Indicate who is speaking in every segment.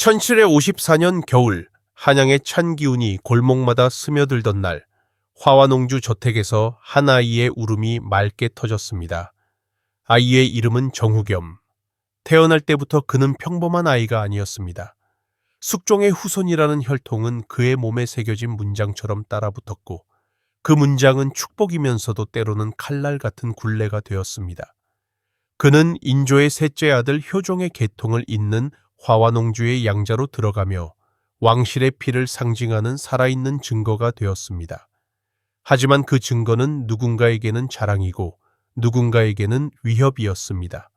Speaker 1: 1754년 겨울, 한양의 찬 기운이 골목마다 스며들던 날, 화와농주 저택에서 한 아이의 울음이 맑게 터졌습니다. 아이의 이름은 정후겸. 태어날 때부터 그는 평범한 아이가 아니었습니다. 숙종의 후손이라는 혈통은 그의 몸에 새겨진 문장처럼 따라붙었고, 그 문장은 축복이면서도 때로는 칼날 같은 굴레가 되었습니다. 그는 인조의 셋째 아들 효종의 계통을 잇는 화와농주의 양자로 들어가며 왕실의 피를 상징하는 살아있는 증거가 되었습니다. 하지만 그 증거는 누군가에게는 자랑이고 누군가에게는 위협이었습니다.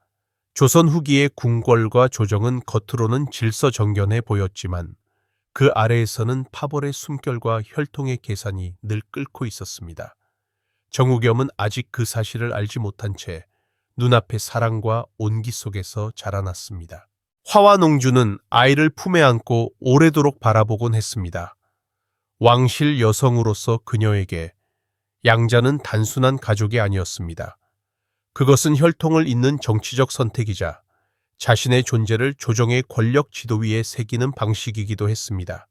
Speaker 1: 조선 후기의 궁궐과 조정은 겉으로는 질서정연해 보였지만 그 아래에서는 파벌의 숨결과 혈통의 계산이 늘 끓고 있었습니다. 정후겸은 아직 그 사실을 알지 못한 채 눈앞의 사랑과 온기 속에서 자라났습니다. 화와농주는 아이를 품에 안고 오래도록 바라보곤 했습니다. 왕실 여성으로서 그녀에게 양자는 단순한 가족이 아니었습니다. 그것은 혈통을 잇는 정치적 선택이자 자신의 존재를 조정의 권력 지도 위에 새기는 방식이기도 했습니다.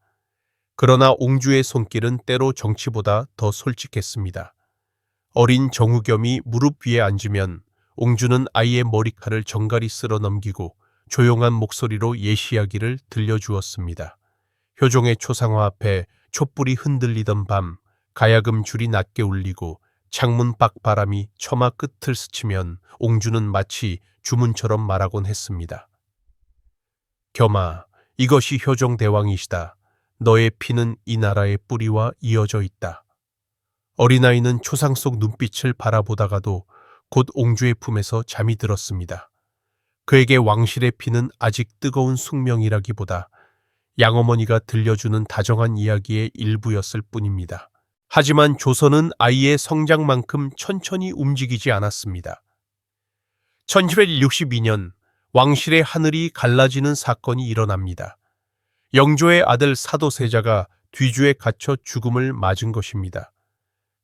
Speaker 1: 그러나 옹주의 손길은 때로 정치보다 더 솔직했습니다. 어린 정후겸이 무릎 위에 앉으면 옹주는 아이의 머리칼을 정갈히 쓸어 넘기고 조용한 목소리로 예시이야기를 들려주었습니다. 효종의 초상화 앞에 촛불이 흔들리던 밤, 가야금 줄이 낮게 울리고 창문 밖 바람이 처마 끝을 스치면 옹주는 마치 주문처럼 말하곤 했습니다. 겸아, 이것이 효종 대왕이시다. 너의 피는 이 나라의 뿌리와 이어져 있다. 어린아이는 초상 속 눈빛을 바라보다가도 곧 옹주의 품에서 잠이 들었습니다. 그에게 왕실의 피는 아직 뜨거운 숙명이라기보다 양어머니가 들려주는 다정한 이야기의 일부였을 뿐입니다. 하지만 조선은 아이의 성장만큼 천천히 움직이지 않았습니다. 1762년 왕실의 하늘이 갈라지는 사건이 일어납니다. 영조의 아들 사도세자가 뒤주에 갇혀 죽음을 맞은 것입니다.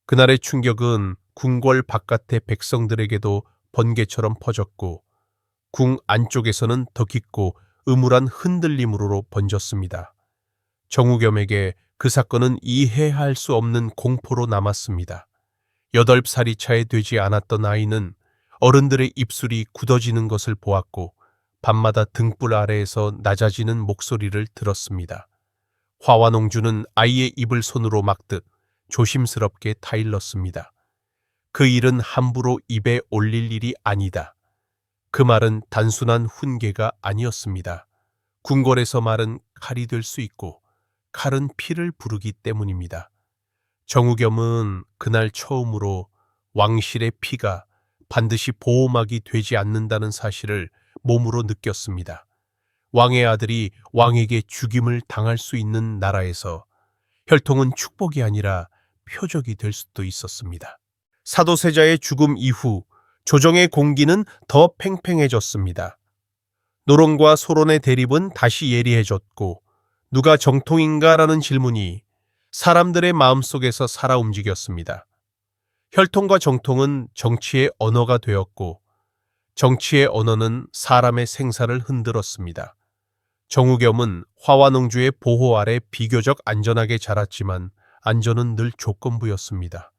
Speaker 1: 그날의 충격은 궁궐 바깥의 백성들에게도 번개처럼 퍼졌고 궁 안쪽에서는 더 깊고 음울한 흔들림으로 번졌습니다. 정후겸에게 그 사건은 이해할 수 없는 공포로 남았습니다. 8살이 차에 되지 않았던 아이는 어른들의 입술이 굳어지는 것을 보았고 밤마다 등불 아래에서 낮아지는 목소리를 들었습니다. 화와농주는 아이의 입을 손으로 막듯 조심스럽게 타일렀습니다. 그 일은 함부로 입에 올릴 일이 아니다. 그 말은 단순한 훈계가 아니었습니다. 궁궐에서 말은 칼이 될 수 있고 칼은 피를 부르기 때문입니다. 정후겸은 그날 처음으로 왕실의 피가 반드시 보호막이 되지 않는다는 사실을 몸으로 느꼈습니다. 왕의 아들이 왕에게 죽임을 당할 수 있는 나라에서 혈통은 축복이 아니라 표적이 될 수도 있었습니다. 사도세자의 죽음 이후 조정의 공기는 더 팽팽해졌습니다. 노론과 소론의 대립은 다시 예리해졌고 누가 정통인가라는 질문이 사람들의 마음속에서 살아 움직였습니다. 혈통과 정통은 정치의 언어가 되었고 정치의 언어는 사람의 생사를 흔들었습니다. 정후겸은 화와농주의 보호 아래 비교적 안전하게 자랐지만 안전은 늘 조건부였습니다.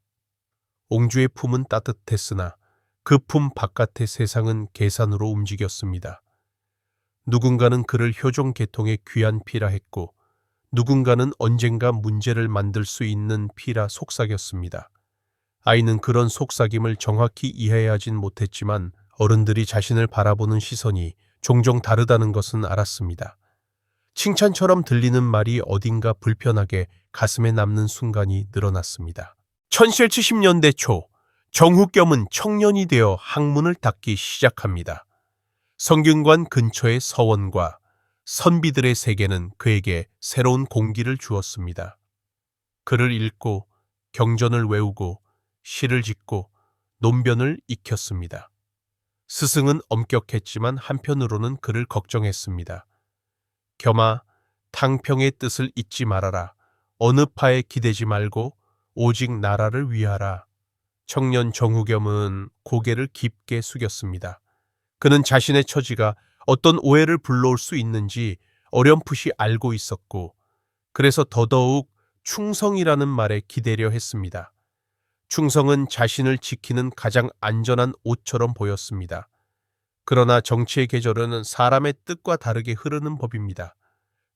Speaker 1: 옹주의 품은 따뜻했으나 그 품 바깥의 세상은 계산으로 움직였습니다. 누군가는 그를 효종 계통의 귀한 피라 했고 누군가는 언젠가 문제를 만들 수 있는 피라 속삭였습니다. 아이는 그런 속삭임을 정확히 이해하진 못했지만 어른들이 자신을 바라보는 시선이 종종 다르다는 것은 알았습니다. 칭찬처럼 들리는 말이 어딘가 불편하게 가슴에 남는 순간이 늘어났습니다. 1770년대 초 정후겸은 청년이 되어 학문을 닦기 시작합니다. 성균관 근처의 서원과 선비들의 세계는 그에게 새로운 공기를 주었습니다. 글을 읽고 경전을 외우고 시를 짓고 논변을 익혔습니다. 스승은 엄격했지만 한편으로는 그를 걱정했습니다. 겸아, 탕평의 뜻을 잊지 말아라. 어느 파에 기대지 말고 오직 나라를 위하라. 청년 정후겸은 고개를 깊게 숙였습니다. 그는 자신의 처지가 어떤 오해를 불러올 수 있는지 어렴풋이 알고 있었고, 그래서 더더욱 충성이라는 말에 기대려 했습니다. 충성은 자신을 지키는 가장 안전한 옷처럼 보였습니다. 그러나 정치의 계절은 사람의 뜻과 다르게 흐르는 법입니다.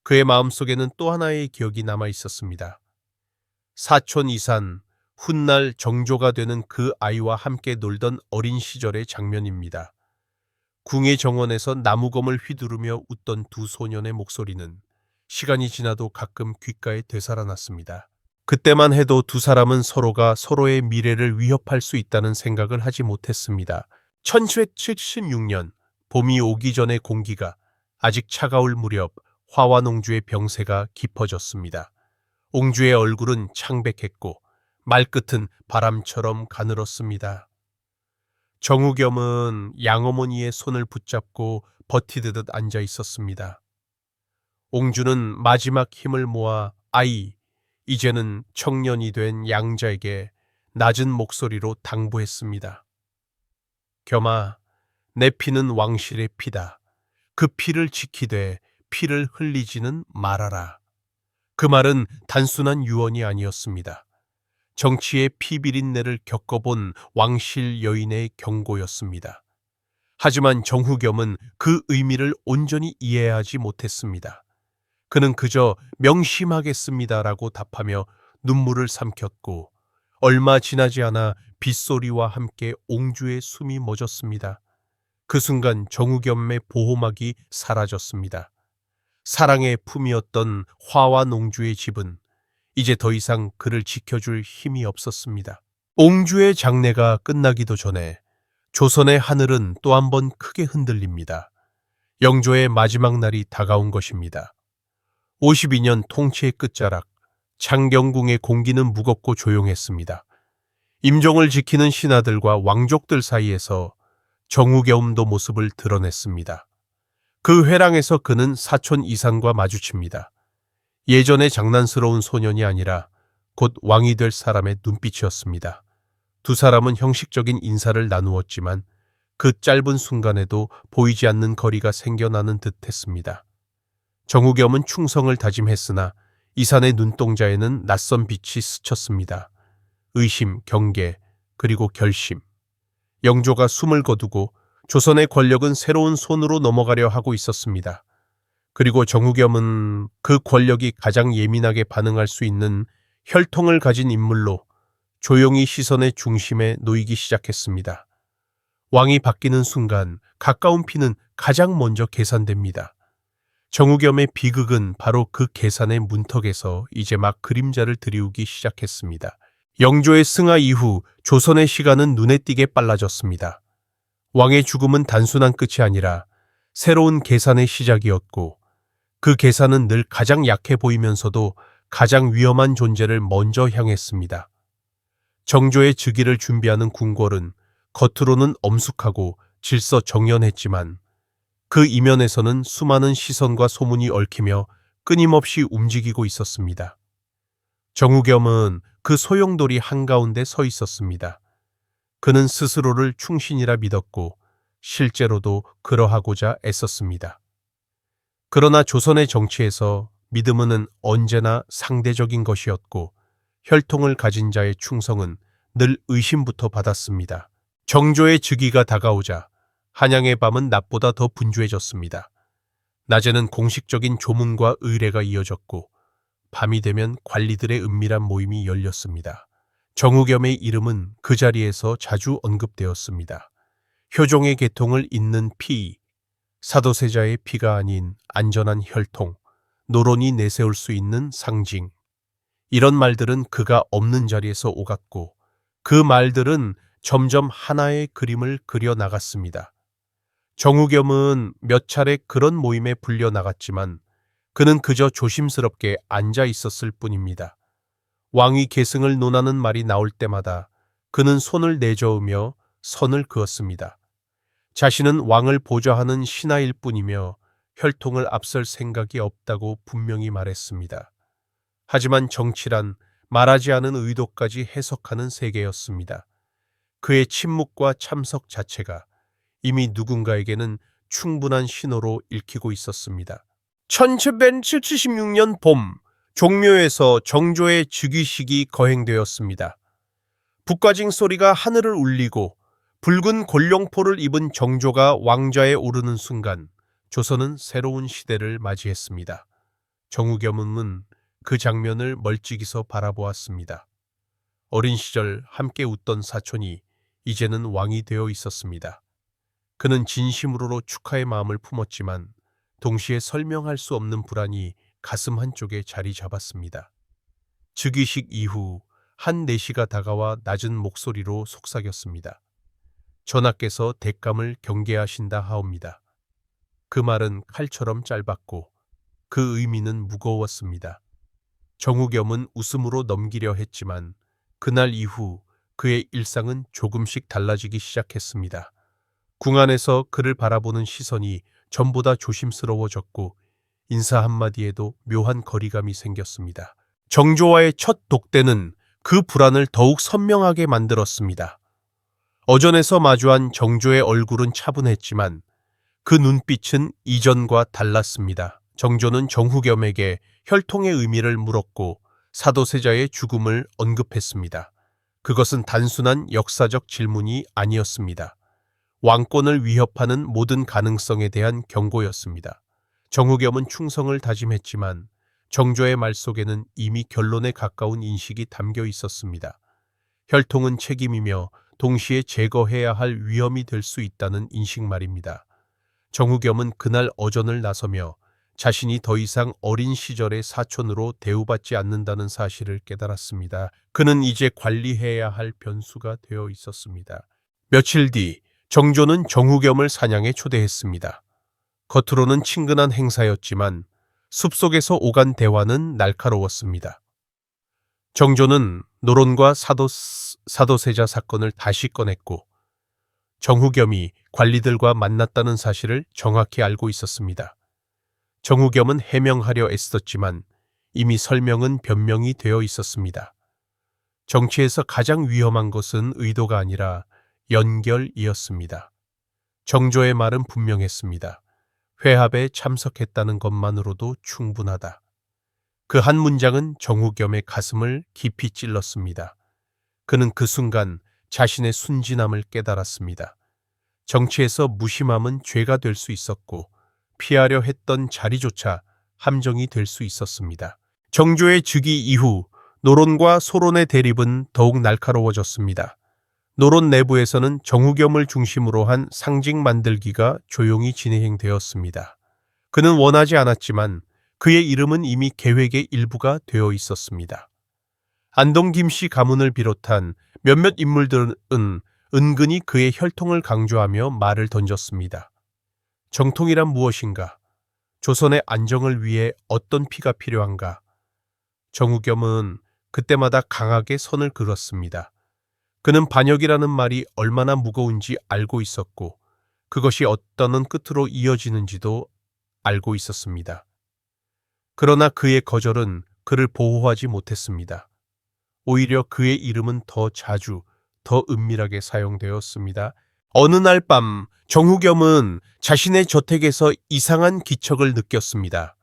Speaker 1: 그의 마음속에는 또 하나의 기억이 남아 있었습니다. 사촌 이산, 훗날 정조가 되는 그 아이와 함께 놀던 어린 시절의 장면입니다. 궁의 정원에서 나무검을 휘두르며 웃던 두 소년의 목소리는 시간이 지나도 가끔 귓가에 되살아났습니다. 그때만 해도 두 사람은 서로가 서로의 미래를 위협할 수 있다는 생각을 하지 못했습니다. 1776년 봄이 오기 전의 공기가 아직 차가울 무렵 화와농주의 병세가 깊어졌습니다. 옹주의 얼굴은 창백했고 말끝은 바람처럼 가늘었습니다. 정우겸은 양어머니의 손을 붙잡고 버티듯 앉아 있었습니다. 옹주는 마지막 힘을 모아 아이, 이제는 청년이 된 양자에게 낮은 목소리로 당부했습니다. 겸아, 내 피는 왕실의 피다. 그 피를 지키되 피를 흘리지는 말아라. 그 말은 단순한 유언이 아니었습니다. 정치의 피비린내를 겪어본 왕실 여인의 경고였습니다. 하지만 정후겸은 그 의미를 온전히 이해하지 못했습니다. 그는 그저 명심하겠습니다라고 답하며 눈물을 삼켰고 얼마 지나지 않아 빗소리와 함께 옹주의 숨이 멎었습니다. 그 순간 정후겸의 보호막이 사라졌습니다. 사랑의 품이었던 화와 농주의 집은 이제 더 이상 그를 지켜줄 힘이 없었습니다. 옹주의 장례가 끝나기도 전에 조선의 하늘은 또 한 번 크게 흔들립니다. 영조의 마지막 날이 다가온 것입니다. 52년 통치의 끝자락, 창경궁의 공기는 무겁고 조용했습니다. 임종을 지키는 신하들과 왕족들 사이에서 정우겸도 모습을 드러냈습니다. 그 회랑에서 그는 사촌 이산과 마주칩니다. 예전의 장난스러운 소년이 아니라 곧 왕이 될 사람의 눈빛이었습니다. 두 사람은 형식적인 인사를 나누었지만 그 짧은 순간에도 보이지 않는 거리가 생겨나는 듯 했습니다. 정우겸은 충성을 다짐했으나 이산의 눈동자에는 낯선 빛이 스쳤습니다. 의심, 경계, 그리고 결심. 영조가 숨을 거두고 조선의 권력은 새로운 손으로 넘어가려 하고 있었습니다. 그리고 정우겸은 그 권력이 가장 예민하게 반응할 수 있는 혈통을 가진 인물로 조용히 시선의 중심에 놓이기 시작했습니다. 왕이 바뀌는 순간 가까운 피는 가장 먼저 계산됩니다. 정우겸의 비극은 바로 그 계산의 문턱에서 이제 막 그림자를 들이우기 시작했습니다. 영조의 승하 이후 조선의 시간은 눈에 띄게 빨라졌습니다. 왕의 죽음은 단순한 끝이 아니라 새로운 계산의 시작이었고 그 계산은 늘 가장 약해 보이면서도 가장 위험한 존재를 먼저 향했습니다. 정조의 즉위를 준비하는 궁궐은 겉으로는 엄숙하고 질서정연했지만 그 이면에서는 수많은 시선과 소문이 얽히며 끊임없이 움직이고 있었습니다. 정우겸은 그 소용돌이 한가운데 서 있었습니다. 그는 스스로를 충신이라 믿었고 실제로도 그러하고자 애썼습니다. 그러나 조선의 정치에서 믿음은 언제나 상대적인 것이었고 혈통을 가진 자의 충성은 늘 의심부터 받았습니다. 정조의 즉위가 다가오자 한양의 밤은 낮보다 더 분주해졌습니다. 낮에는 공식적인 조문과 의례가 이어졌고 밤이 되면 관리들의 은밀한 모임이 열렸습니다. 정우겸의 이름은 그 자리에서 자주 언급되었습니다. 효종의 계통을 잇는 피, 사도세자의 피가 아닌 안전한 혈통, 노론이 내세울 수 있는 상징. 이런 말들은 그가 없는 자리에서 오갔고 그 말들은 점점 하나의 그림을 그려 나갔습니다. 정우겸은 몇 차례 그런 모임에 불려 나갔지만 그는 그저 조심스럽게 앉아 있었을 뿐입니다. 왕위 계승을 논하는 말이 나올 때마다 그는 손을 내저으며 선을 그었습니다. 자신은 왕을 보좌하는 신하일 뿐이며 혈통을 앞설 생각이 없다고 분명히 말했습니다. 하지만 정치란 말하지 않은 의도까지 해석하는 세계였습니다. 그의 침묵과 참석 자체가 이미 누군가에게는 충분한 신호로 읽히고 있었습니다. 1776년 봄, 종묘에서 정조의 즉위식이 거행되었습니다. 북과징 소리가 하늘을 울리고 붉은 골룡포를 입은 정조가 왕좌에 오르는 순간 조선은 새로운 시대를 맞이했습니다. 정우겸은 그 장면을 멀찍이서 바라보았습니다. 어린 시절 함께 웃던 사촌이 이제는 왕이 되어 있었습니다. 그는 진심으로 축하의 마음을 품었지만 동시에 설명할 수 없는 불안이 가슴 한쪽에 자리 잡았습니다. 즉위식 이후 한 내시가 다가와 낮은 목소리로 속삭였습니다. 전하께서 대감을 경계하신다 하옵니다. 그 말은 칼처럼 짧았고 그 의미는 무거웠습니다. 정우겸은 웃음으로 넘기려 했지만 그날 이후 그의 일상은 조금씩 달라지기 시작했습니다. 궁 안에서 그를 바라보는 시선이 전보다 조심스러워졌고 인사 한마디에도 묘한 거리감이 생겼습니다. 정조와의 첫 독대는 그 불안을 더욱 선명하게 만들었습니다. 어전에서 마주한 정조의 얼굴은 차분했지만 그 눈빛은 이전과 달랐습니다. 정조는 정후겸에게 혈통의 의미를 물었고 사도세자의 죽음을 언급했습니다. 그것은 단순한 역사적 질문이 아니었습니다. 왕권을 위협하는 모든 가능성에 대한 경고였습니다. 정후겸은 충성을 다짐했지만 정조의 말 속에는 이미 결론에 가까운 인식이 담겨 있었습니다. 혈통은 책임이며 동시에 제거해야 할 위험이 될 수 있다는 인식 말입니다. 정후겸은 그날 어전을 나서며 자신이 더 이상 어린 시절의 사촌으로 대우받지 않는다는 사실을 깨달았습니다. 그는 이제 관리해야 할 변수가 되어 있었습니다. 며칠 뒤 정조는 정후겸을 사냥에 초대했습니다. 겉으로는 친근한 행사였지만 숲속에서 오간 대화는 날카로웠습니다. 정조는 노론과 사도세자 사건을 다시 꺼냈고 정후겸이 관리들과 만났다는 사실을 정확히 알고 있었습니다. 정후겸은 해명하려 애썼지만 이미 설명은 변명이 되어 있었습니다. 정치에서 가장 위험한 것은 의도가 아니라 연결이었습니다. 정조의 말은 분명했습니다. 회합에 참석했다는 것만으로도 충분하다. 그 한 문장은 정후겸의 가슴을 깊이 찔렀습니다. 그는 그 순간 자신의 순진함을 깨달았습니다. 정치에서 무심함은 죄가 될 수 있었고 피하려 했던 자리조차 함정이 될 수 있었습니다. 정조의 즉위 이후 노론과 소론의 대립은 더욱 날카로워졌습니다. 노론 내부에서는 정후겸을 중심으로 한 상징 만들기가 조용히 진행되었습니다. 그는 원하지 않았지만 그의 이름은 이미 계획의 일부가 되어 있었습니다. 안동 김씨 가문을 비롯한 몇몇 인물들은 은근히 그의 혈통을 강조하며 말을 던졌습니다. 정통이란 무엇인가? 조선의 안정을 위해 어떤 피가 필요한가? 정후겸은 그때마다 강하게 선을 그었습니다. 그는 반역이라는 말이 얼마나 무거운지 알고 있었고 그것이 어떤 끝으로 이어지는지도 알고 있었습니다. 그러나 그의 거절은 그를 보호하지 못했습니다. 오히려 그의 이름은 더 자주, 더 은밀하게 사용되었습니다. 어느 날 밤 정후겸은 자신의 저택에서 이상한 기척을 느꼈습니다.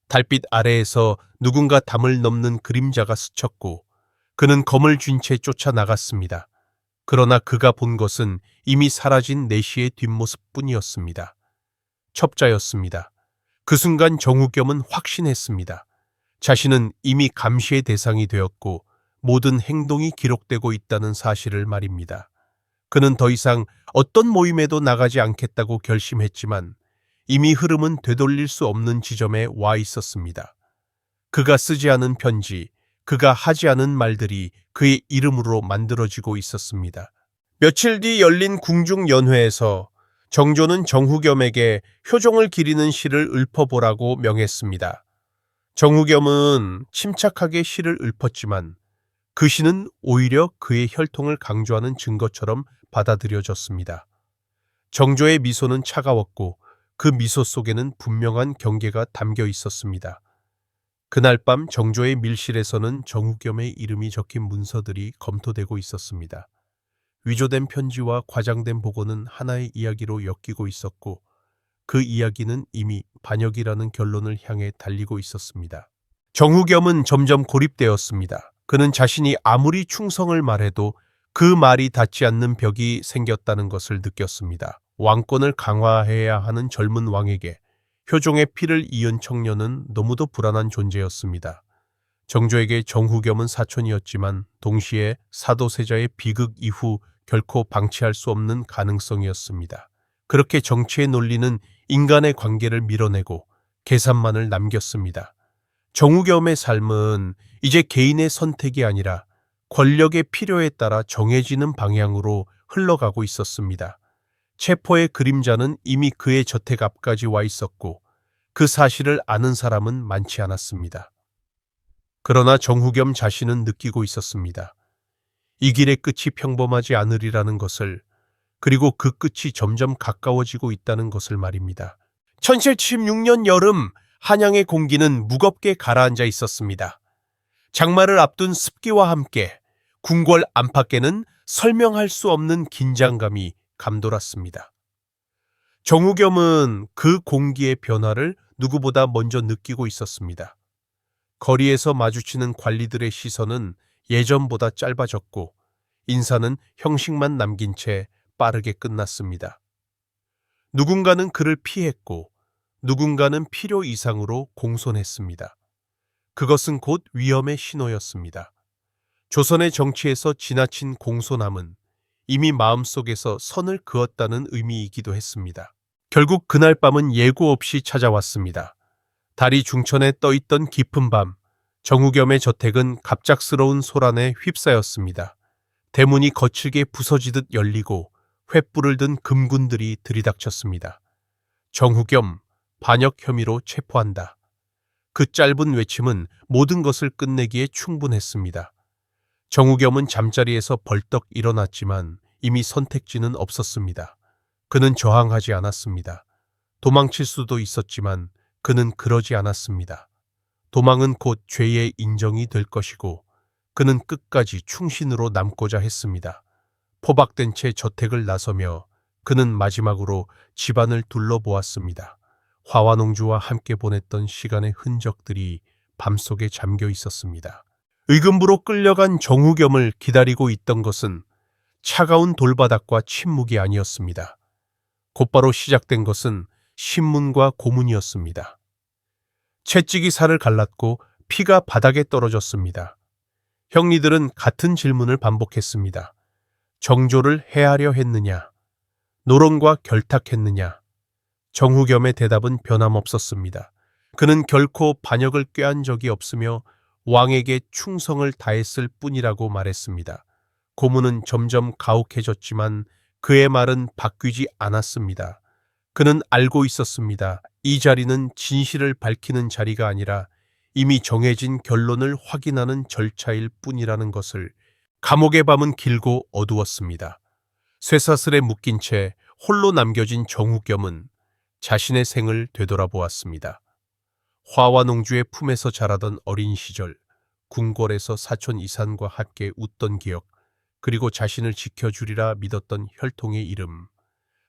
Speaker 1: 달빛 아래에서 누군가 담을 넘는 그림자가 스쳤고 그는 검을 쥔 채 쫓아나갔습니다. 그러나 그가 본 것은 이미 사라진 내시의 뒷모습뿐이었습니다. 첩자였습니다. 그 순간 정후겸은 확신했습니다. 자신은 이미 감시의 대상이 되었고 모든 행동이 기록되고 있다는 사실을 말입니다. 그는 더 이상 어떤 모임에도 나가지 않겠다고 결심했지만 이미 흐름은 되돌릴 수 없는 지점에 와 있었습니다. 그가 쓰지 않은 편지, 그가 하지 않은 말들이 그의 이름으로 만들어지고 있었습니다. 며칠 뒤 열린 궁중연회에서 정조는 정후겸에게 효종을 기리는 시를 읊어보라고 명했습니다. 정후겸은 침착하게 시를 읊었지만 그 시는 오히려 그의 혈통을 강조하는 증거처럼 받아들여졌습니다. 정조의 미소는 차가웠고 그 미소 속에는 분명한 경계가 담겨 있었습니다. 그날 밤 정조의 밀실에서는 정후겸의 이름이 적힌 문서들이 검토되고 있었습니다. 위조된 편지와 과장된 보고는 하나의 이야기로 엮이고 있었고 그 이야기는 이미 반역이라는 결론을 향해 달리고 있었습니다. 정후겸은 점점 고립되었습니다. 그는 자신이 아무리 충성을 말해도 그 말이 닿지 않는 벽이 생겼다는 것을 느꼈습니다. 왕권을 강화해야 하는 젊은 왕에게 효종의 피를 이은 청년은 너무도 불안한 존재였습니다. 정조에게 정후겸은 사촌이었지만 동시에 사도세자의 비극 이후 결코 방치할 수 없는 가능성이었습니다. 그렇게 정치의 논리는 인간의 관계를 밀어내고 계산만을 남겼습니다. 정후겸의 삶은 이제 개인의 선택이 아니라 권력의 필요에 따라 정해지는 방향으로 흘러가고 있었습니다. 체포의 그림자는 이미 그의 저택 앞까지 와 있었고 그 사실을 아는 사람은 많지 않았습니다. 그러나 정후겸 자신은 느끼고 있었습니다. 이 길의 끝이 평범하지 않으리라는 것을, 그리고 그 끝이 점점 가까워지고 있다는 것을 말입니다. 1776년 여름, 한양의 공기는 무겁게 가라앉아 있었습니다. 장마를 앞둔 습기와 함께 궁궐 안팎에는 설명할 수 없는 긴장감이 감돌았습니다. 정후겸은 그 공기의 변화를 누구보다 먼저 느끼고 있었습니다. 거리에서 마주치는 관리들의 시선은 예전보다 짧아졌고 인사는 형식만 남긴 채 빠르게 끝났습니다. 누군가는 그를 피했고 누군가는 필요 이상으로 공손했습니다. 그것은 곧 위험의 신호였습니다. 조선의 정치에서 지나친 공손함은 이미 마음속에서 선을 그었다는 의미이기도 했습니다. 결국 그날 밤은 예고 없이 찾아왔습니다. 달이 중천에 떠있던 깊은 밤, 정후겸의 저택은 갑작스러운 소란에 휩싸였습니다. 대문이 거칠게 부서지듯 열리고 횃불을 든 금군들이 들이닥쳤습니다. 정후겸, 반역 혐의로 체포한다. 그 짧은 외침은 모든 것을 끝내기에 충분했습니다. 정후겸은 잠자리에서 벌떡 일어났지만 이미 선택지는 없었습니다. 그는 저항하지 않았습니다. 도망칠 수도 있었지만 그는 그러지 않았습니다. 도망은 곧 죄의 인정이 될 것이고 그는 끝까지 충신으로 남고자 했습니다. 포박된 채 저택을 나서며 그는 마지막으로 집안을 둘러보았습니다. 화와농주와 함께 보냈던 시간의 흔적들이 밤속에 잠겨 있었습니다. 의금부로 끌려간 정후겸을 기다리고 있던 것은 차가운 돌바닥과 침묵이 아니었습니다. 곧바로 시작된 것은 신문과 고문이었습니다. 채찍이 살을 갈랐고 피가 바닥에 떨어졌습니다. 형리들은 같은 질문을 반복했습니다. 정조를 해하려 했느냐? 노론과 결탁했느냐? 정후겸의 대답은 변함없었습니다. 그는 결코 반역을 꾀한 적이 없으며 왕에게 충성을 다했을 뿐이라고 말했습니다. 고문은 점점 가혹해졌지만 그의 말은 바뀌지 않았습니다. 그는 알고 있었습니다. 이 자리는 진실을 밝히는 자리가 아니라 이미 정해진 결론을 확인하는 절차일 뿐이라는 것을. 감옥의 밤은 길고 어두웠습니다. 쇠사슬에 묶인 채 홀로 남겨진 정후겸은 자신의 생을 되돌아보았습니다. 화와농주의 품에서 자라던 어린 시절, 궁궐에서 사촌 이산과 함께 웃던 기억, 그리고 자신을 지켜주리라 믿었던 혈통의 이름.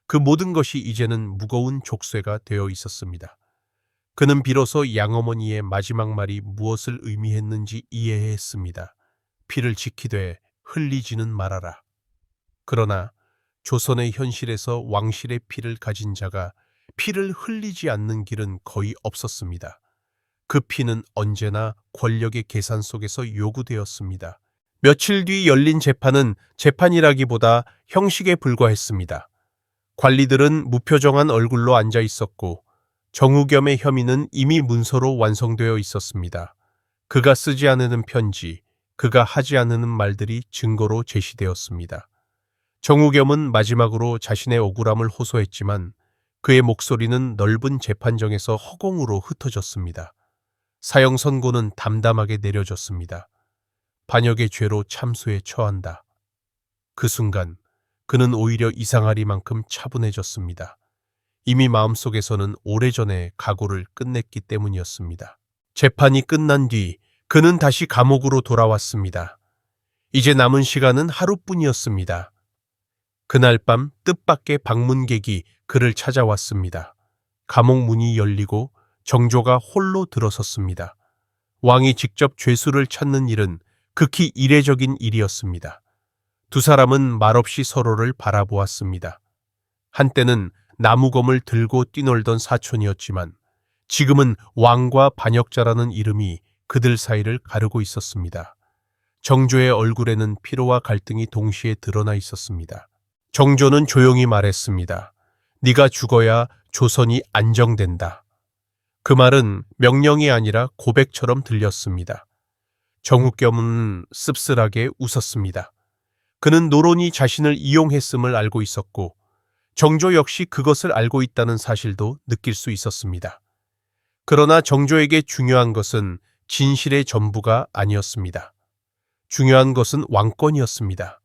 Speaker 1: 그 모든 것이 이제는 무거운 족쇄가 되어 있었습니다. 그는 비로소 양어머니의 마지막 말이 무엇을 의미했는지 이해했습니다. 피를 지키되 흘리지는 말아라. 그러나 조선의 현실에서 왕실의 피를 가진 자가 피를 흘리지 않는 길은 거의 없었습니다. 그 피는 언제나 권력의 계산 속에서 요구되었습니다. 며칠 뒤 열린 재판은 재판이라기보다 형식에 불과했습니다. 관리들은 무표정한 얼굴로 앉아 있었고 정후겸의 혐의는 이미 문서로 완성되어 있었습니다. 그가 쓰지 않는 편지, 그가 하지 않는 말들이 증거로 제시되었습니다. 정후겸은 마지막으로 자신의 억울함을 호소했지만 그의 목소리는 넓은 재판정에서 허공으로 흩어졌습니다. 사형 선고는 담담하게 내려졌습니다. 반역의 죄로 참수에 처한다. 그 순간 그는 오히려 이상하리만큼 차분해졌습니다. 이미 마음속에서는 오래전에 각오를 끝냈기 때문이었습니다. 재판이 끝난 뒤 그는 다시 감옥으로 돌아왔습니다. 이제 남은 시간은 하루뿐이었습니다. 그날 밤 뜻밖의 방문객이 그를 찾아왔습니다. 감옥 문이 열리고 정조가 홀로 들어섰습니다. 왕이 직접 죄수를 찾는 일은 극히 이례적인 일이었습니다. 두 사람은 말없이 서로를 바라보았습니다. 한때는 나무검을 들고 뛰놀던 사촌이었지만 지금은 왕과 반역자라는 이름이 그들 사이를 가르고 있었습니다. 정조의 얼굴에는 피로와 갈등이 동시에 드러나 있었습니다. 정조는 조용히 말했습니다. 네가 죽어야 조선이 안정된다. 그 말은 명령이 아니라 고백처럼 들렸습니다. 정후겸은 씁쓸하게 웃었습니다. 그는 노론이 자신을 이용했음을 알고 있었고 정조 역시 그것을 알고 있다는 사실도 느낄 수 있었습니다. 그러나 정조에게 중요한 것은 진실의 전부가 아니었습니다. 중요한 것은 왕권이었습니다.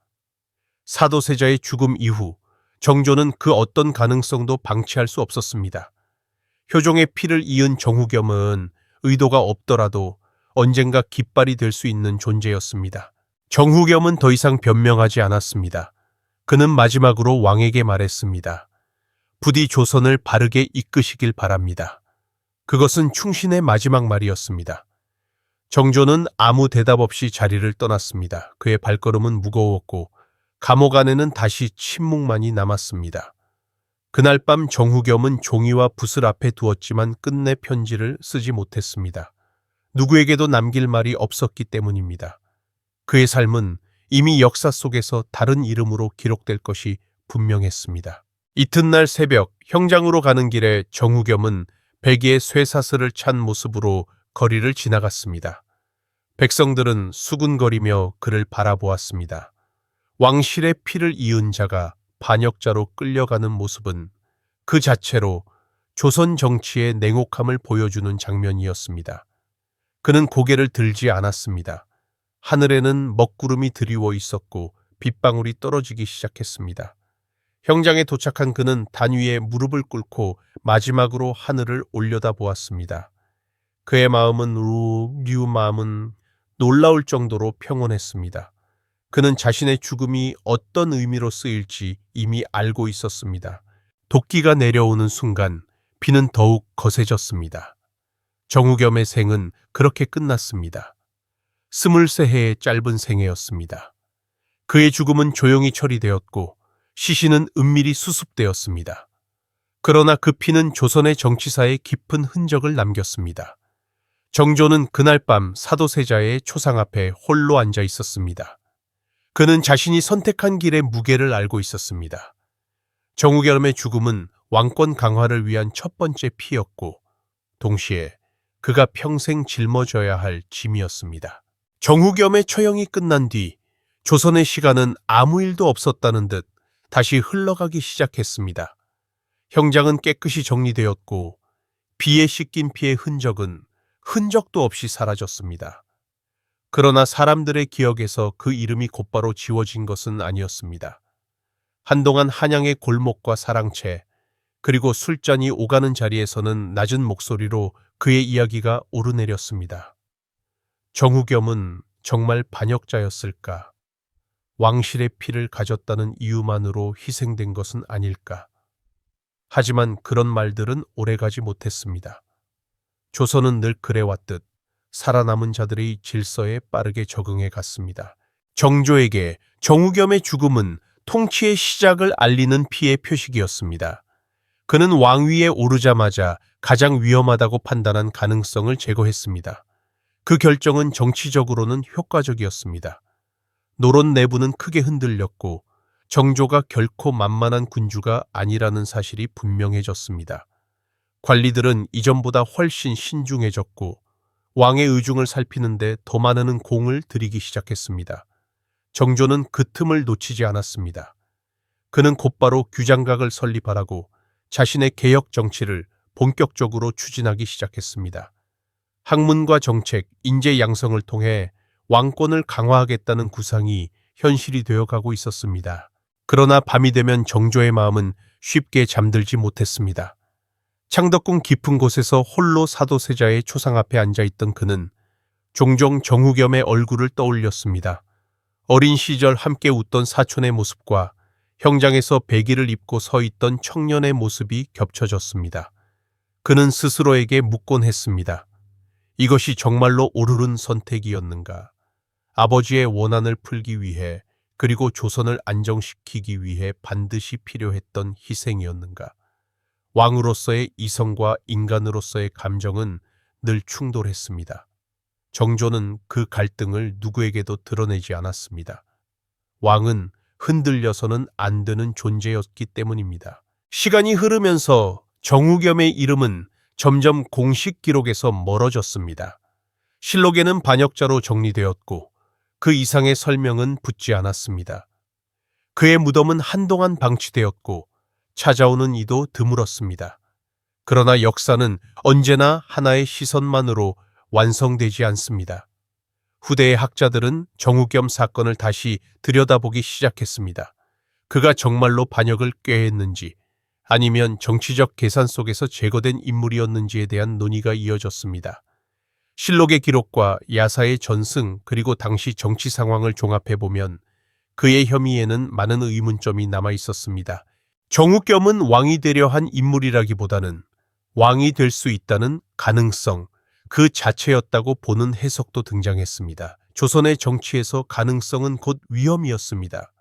Speaker 1: 사도세자의 죽음 이후 정조는 그 어떤 가능성도 방치할 수 없었습니다. 효종의 피를 이은 정후겸은 의도가 없더라도 언젠가 깃발이 될 수 있는 존재였습니다. 정후겸은 더 이상 변명하지 않았습니다. 그는 마지막으로 왕에게 말했습니다. 부디 조선을 바르게 이끄시길 바랍니다. 그것은 충신의 마지막 말이었습니다. 정조는 아무 대답 없이 자리를 떠났습니다. 그의 발걸음은 무거웠고 감옥 안에는 다시 침묵만이 남았습니다. 그날 밤 정후겸은 종이와 붓을 앞에 두었지만 끝내 편지를 쓰지 못했습니다. 누구에게도 남길 말이 없었기 때문입니다. 그의 삶은 이미 역사 속에서 다른 이름으로 기록될 것이 분명했습니다. 이튿날 새벽 형장으로 가는 길에 정후겸은 베개에 쇠사슬을 찬 모습으로 거리를 지나갔습니다. 백성들은 수군거리며 그를 바라보았습니다. 왕실의 피를 이은 자가 반역자로 끌려가는 모습은 그 자체로 조선 정치의 냉혹함을 보여주는 장면이었습니다. 그는 고개를 들지 않았습니다. 하늘에는 먹구름이 드리워 있었고 빗방울이 떨어지기 시작했습니다. 형장에 도착한 그는 단 위에 무릎을 꿇고 마지막으로 하늘을 올려다보았습니다. 그의 마음은 마음은 놀라울 정도로 평온했습니다. 그는 자신의 죽음이 어떤 의미로 쓰일지 이미 알고 있었습니다. 도끼가 내려오는 순간 비는 더욱 거세졌습니다. 정후겸의 생은 그렇게 끝났습니다. 23해의 짧은 생애였습니다. 그의 죽음은 조용히 처리되었고 시신은 은밀히 수습되었습니다. 그러나 그 피는 조선의 정치사에 깊은 흔적을 남겼습니다. 정조는 그날 밤 사도세자의 초상 앞에 홀로 앉아 있었습니다. 그는 자신이 선택한 길의 무게를 알고 있었습니다. 정후겸의 죽음은 왕권 강화를 위한 첫 번째 피였고 동시에 그가 평생 짊어져야 할 짐이었습니다. 정후겸의 처형이 끝난 뒤 조선의 시간은 아무 일도 없었다는 듯 다시 흘러가기 시작했습니다. 형장은 깨끗이 정리되었고 비에 씻긴 피의 흔적은 흔적도 없이 사라졌습니다. 그러나 사람들의 기억에서 그 이름이 곧바로 지워진 것은 아니었습니다. 한동안 한양의 골목과 사랑채 그리고 술잔이 오가는 자리에서는 낮은 목소리로 그의 이야기가 오르내렸습니다. 정후겸은 정말 반역자였을까? 왕실의 피를 가졌다는 이유만으로 희생된 것은 아닐까? 하지만 그런 말들은 오래가지 못했습니다. 조선은 늘 그래왔듯 살아남은 자들의 질서에 빠르게 적응해 갔습니다. 정조에게 정후겸의 죽음은 통치의 시작을 알리는 피의 표식이었습니다. 그는 왕위에 오르자마자 가장 위험하다고 판단한 가능성을 제거했습니다. 그 결정은 정치적으로는 효과적이었습니다. 노론 내부는 크게 흔들렸고 정조가 결코 만만한 군주가 아니라는 사실이 분명해졌습니다. 관리들은 이전보다 훨씬 신중해졌고 왕의 의중을 살피는데 더 많은 공을 들이기 시작했습니다. 정조는 그 틈을 놓치지 않았습니다. 그는 곧바로 규장각을 설립하라고 자신의 개혁 정치를 본격적으로 추진하기 시작했습니다. 학문과 정책, 인재 양성을 통해 왕권을 강화하겠다는 구상이 현실이 되어가고 있었습니다. 그러나 밤이 되면 정조의 마음은 쉽게 잠들지 못했습니다. 창덕궁 깊은 곳에서 홀로 사도세자의 초상 앞에 앉아있던 그는 종종 정후겸의 얼굴을 떠올렸습니다. 어린 시절 함께 웃던 사촌의 모습과 형장에서 배기를 입고 서 있던 청년의 모습이 겹쳐졌습니다. 그는 스스로에게 묻곤 했습니다. 이것이 정말로 옳은 선택이었는가? 아버지의 원한을 풀기 위해 그리고 조선을 안정시키기 위해 반드시 필요했던 희생이었는가? 왕으로서의 이성과 인간으로서의 감정은 늘 충돌했습니다. 정조는 그 갈등을 누구에게도 드러내지 않았습니다. 왕은 흔들려서는 안 되는 존재였기 때문입니다. 시간이 흐르면서 정우겸의 이름은 점점 공식 기록에서 멀어졌습니다. 실록에는 반역자로 정리되었고 그 이상의 설명은 붙지 않았습니다. 그의 무덤은 한동안 방치되었고 찾아오는 이도 드물었습니다. 그러나 역사는 언제나 하나의 시선만으로 완성되지 않습니다. 후대의 학자들은 정우겸 사건을 다시 들여다보기 시작했습니다. 그가 정말로 반역을 꾀했는지 아니면 정치적 계산 속에서 제거된 인물이었는지에 대한 논의가 이어졌습니다. 실록의 기록과 야사의 전승 그리고 당시 정치 상황을 종합해보면 그의 혐의에는 많은 의문점이 남아 있었습니다. 정우겸은 왕이 되려 한 인물이라기보다는 왕이 될 수 있다는 가능성 그 자체였다고 보는 해석도 등장했습니다. 조선의 정치에서 가능성은 곧 위험이었습니다.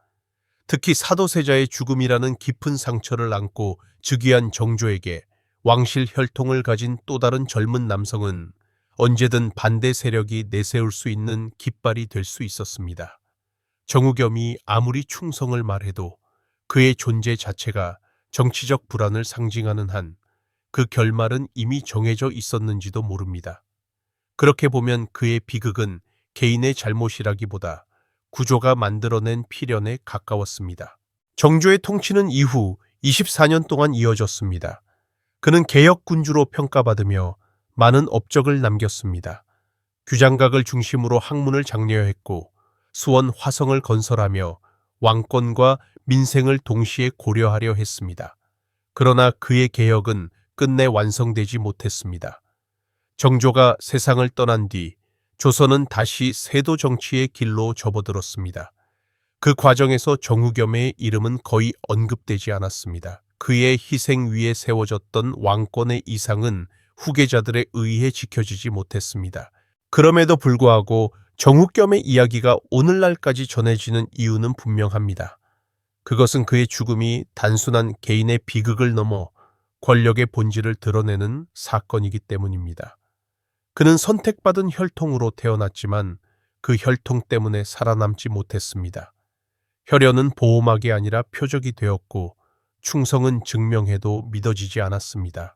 Speaker 1: 특히 사도세자의 죽음이라는 깊은 상처를 안고 즉위한 정조에게 왕실 혈통을 가진 또 다른 젊은 남성은 언제든 반대 세력이 내세울 수 있는 깃발이 될 수 있었습니다. 정우겸이 아무리 충성을 말해도 그의 존재 자체가 정치적 불안을 상징하는 한 그 결말은 이미 정해져 있었는지도 모릅니다. 그렇게 보면 그의 비극은 개인의 잘못이라기보다 구조가 만들어낸 필연에 가까웠습니다. 정조의 통치는 이후 24년 동안 이어졌습니다. 그는 개혁군주로 평가받으며 많은 업적을 남겼습니다. 규장각을 중심으로 학문을 장려했고 수원 화성을 건설하며 왕권과 민생을 동시에 고려하려 했습니다. 그러나 그의 개혁은 끝내 완성되지 못했습니다. 정조가 세상을 떠난 뒤 조선은 다시 세도 정치의 길로 접어들었습니다. 그 과정에서 정우겸의 이름은 거의 언급되지 않았습니다. 그의 희생 위에 세워졌던 왕권의 이상은 후계자들에 의해 지켜지지 못했습니다. 그럼에도 불구하고 정우겸의 이야기가 오늘날까지 전해지는 이유는 분명합니다. 그것은 그의 죽음이 단순한 개인의 비극을 넘어 권력의 본질을 드러내는 사건이기 때문입니다. 그는 선택받은 혈통으로 태어났지만 그 혈통 때문에 살아남지 못했습니다. 혈연은 보호막이 아니라 표적이 되었고 충성은 증명해도 믿어지지 않았습니다.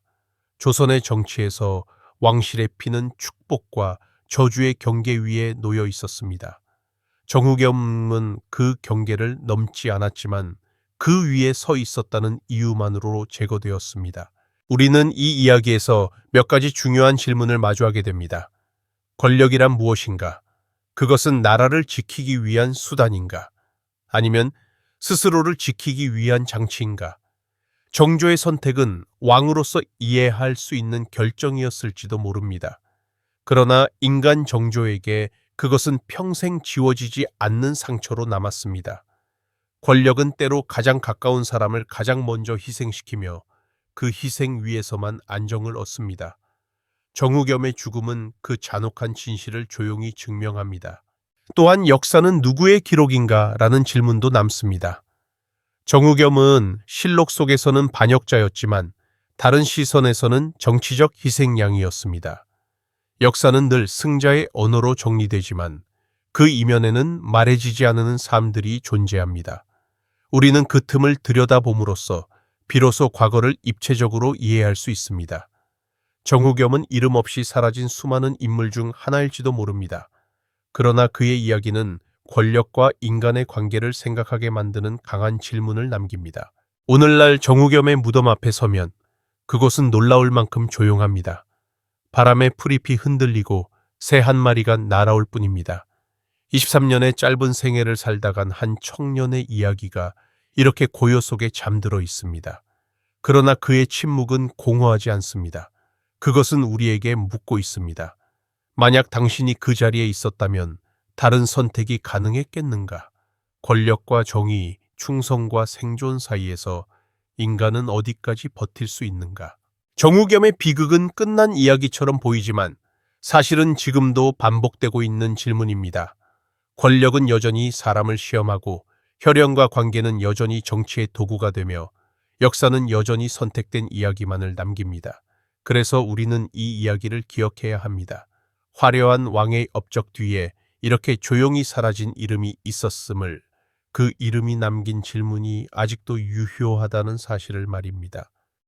Speaker 1: 조선의 정치에서 왕실의 피는 축복과 저주의 경계 위에 놓여 있었습니다. 정우겸은 그 경계를 넘지 않았지만 그 위에 서 있었다는 이유만으로 제거되었습니다. 우리는 이 이야기에서 몇 가지 중요한 질문을 마주하게 됩니다. 권력이란 무엇인가? 그것은 나라를 지키기 위한 수단인가? 아니면 스스로를 지키기 위한 장치인가? 정조의 선택은 왕으로서 이해할 수 있는 결정이었을지도 모릅니다. 그러나 인간 정조에게 그것은 평생 지워지지 않는 상처로 남았습니다. 권력은 때로 가장 가까운 사람을 가장 먼저 희생시키며 그 희생 위에서만 안정을 얻습니다. 정우겸의 죽음은 그 잔혹한 진실을 조용히 증명합니다. 또한 역사는 누구의 기록인가? 라는 질문도 남습니다. 정우겸은 실록 속에서는 반역자였지만 다른 시선에서는 정치적 희생양이었습니다. 역사는 늘 승자의 언어로 정리되지만 그 이면에는 말해지지 않는 삶들이 존재합니다. 우리는 그 틈을 들여다봄으로써 비로소 과거를 입체적으로 이해할 수 있습니다. 정우겸은 이름 없이 사라진 수많은 인물 중 하나일지도 모릅니다. 그러나 그의 이야기는 권력과 인간의 관계를 생각하게 만드는 강한 질문을 남깁니다. 오늘날 정우겸의 무덤 앞에 서면 그곳은 놀라울 만큼 조용합니다. 바람에 풀잎이 흔들리고 새 한 마리가 날아올 뿐입니다. 23년의 짧은 생애를 살다 간 한 청년의 이야기가 이렇게 고요 속에 잠들어 있습니다. 그러나 그의 침묵은 공허하지 않습니다. 그것은 우리에게 묻고 있습니다. 만약 당신이 그 자리에 있었다면 다른 선택이 가능했겠는가? 권력과 정의, 충성과 생존 사이에서 인간은 어디까지 버틸 수 있는가? 정우겸의 비극은 끝난 이야기처럼 보이지만 사실은 지금도 반복되고 있는 질문입니다. 권력은 여전히 사람을 시험하고 혈연과 관계는 여전히 정치의 도구가 되며 역사는 여전히 선택된 이야기만을 남깁니다. 그래서 우리는 이 이야기를 기억해야 합니다. 화려한 왕의 업적 뒤에 이렇게 조용히 사라진 이름이 있었음을, 그 이름이 남긴 질문이 아직도 유효하다는 사실을 말입니다.